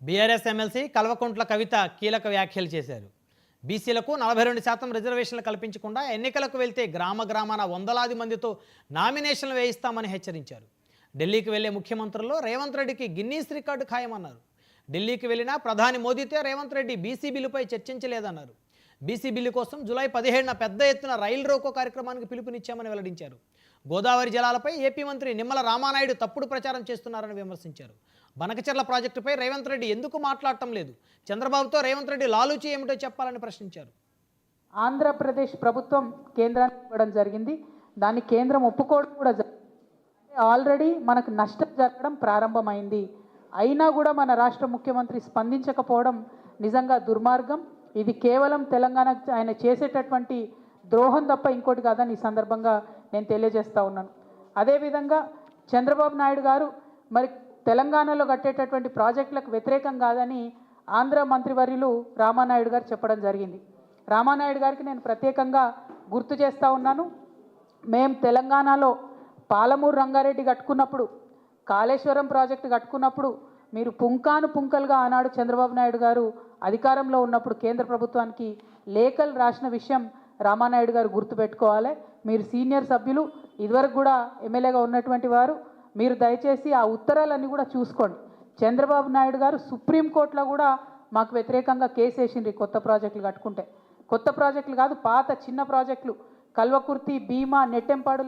BRS MLC Kalvakuntla Kavitha కీలక వ్యాఖ్యలు చేశారు. బీసీలకు 42% రిజర్వేషన్లు కల్పించకుండా ఎన్నికలకు వెళ్తే గ్రామ గ్రామాన వందలాది మందితో నామినేషన్లు వేయిస్తామని హెచ్చరించారు. ఢిల్లీకి వెళ్లే ముఖ్యమంత్రుల్లో రేవంత్ రెడ్డికి గిన్నీస్ రికార్డు ఖాయమన్నారు. ఢిల్లీకి వెళ్లినా ప్రధాని మోదీతో రేవంత్ రెడ్డి బీసీ బిల్లుపై చర్చించలేదన్నారు. బీసీ బిల్లు కోసం జూలై 17న పెద్ద ఎత్తున రైలు రోకో కార్యక్రమానికి పిలుపునిచ్చామని వెల్లడించారు. గోదావరి జలాలపై ఏపీ మంత్రి నిమ్మల రామానాయుడు తప్పుడు ప్రచారం చేస్తున్నారని విమర్శించారు. బనకచెర్ల ప్రాజెక్టుపై రేవంత్ రెడ్డి ఎందుకు మాట్లాడటం లేదు, చంద్రబాబుతో రేవంత్ రెడ్డి లాలూచి ఏమిటో చెప్పాలని ప్రశ్నించారు. ఆంధ్రప్రదేశ్ ప్రభుత్వం కేంద్రానికి ఇవ్వడం జరిగింది. దాన్ని కేంద్రం ఒప్పుకోవడం కూడా ఆల్రెడీ మనకు నష్టం జరగడం ప్రారంభమైంది. అయినా కూడా మన రాష్ట్ర ముఖ్యమంత్రి స్పందించకపోవడం నిజంగా దుర్మార్గం. ఇది కేవలం తెలంగాణ ఆయన చేసేటటువంటి ద్రోహం తప్ప ఇంకోటి కాదని ఈ సందర్భంగా నేను తెలియజేస్తూ ఉన్నాను. అదేవిధంగా చంద్రబాబు నాయుడు గారు మరి తెలంగాణలో కట్టేటటువంటి ప్రాజెక్టులకు వ్యతిరేకం కాదని ఆంధ్ర మంత్రివర్యులు రామానాయుడు గారు చెప్పడం జరిగింది. రామానాయుడు గారికి నేను ప్రత్యేకంగా గుర్తు చేస్తూ ఉన్నాను. మేము తెలంగాణలో పాలమూరు రంగారెడ్డి కట్టుకున్నప్పుడు, కాళేశ్వరం ప్రాజెక్టు కట్టుకున్నప్పుడు మీరు పుంకానుపుంకలుగా ఆనాడు చంద్రబాబు నాయుడు గారు అధికారంలో ఉన్నప్పుడు కేంద్ర ప్రభుత్వానికి లేఖలు రాసిన విషయం రామానాయుడు గారు గుర్తుపెట్టుకోవాలి. మీరు సీనియర్ సభ్యులు, ఇదివరకు కూడా ఎమ్మెల్యేగా ఉన్నటువంటి వారు, మీరు దయచేసి ఆ ఉత్తరాలన్నీ కూడా చూసుకోండి. చంద్రబాబు నాయుడు గారు సుప్రీంకోర్టులో కూడా మాకు వ్యతిరేకంగా కేసు వేసిండ్రు. కొత్త ప్రాజెక్టులు కట్టుకుంటే, కొత్త ప్రాజెక్టులు కాదు, పాత చిన్న ప్రాజెక్టులు కల్వకుర్తి, భీమా, నెట్టెంపాడు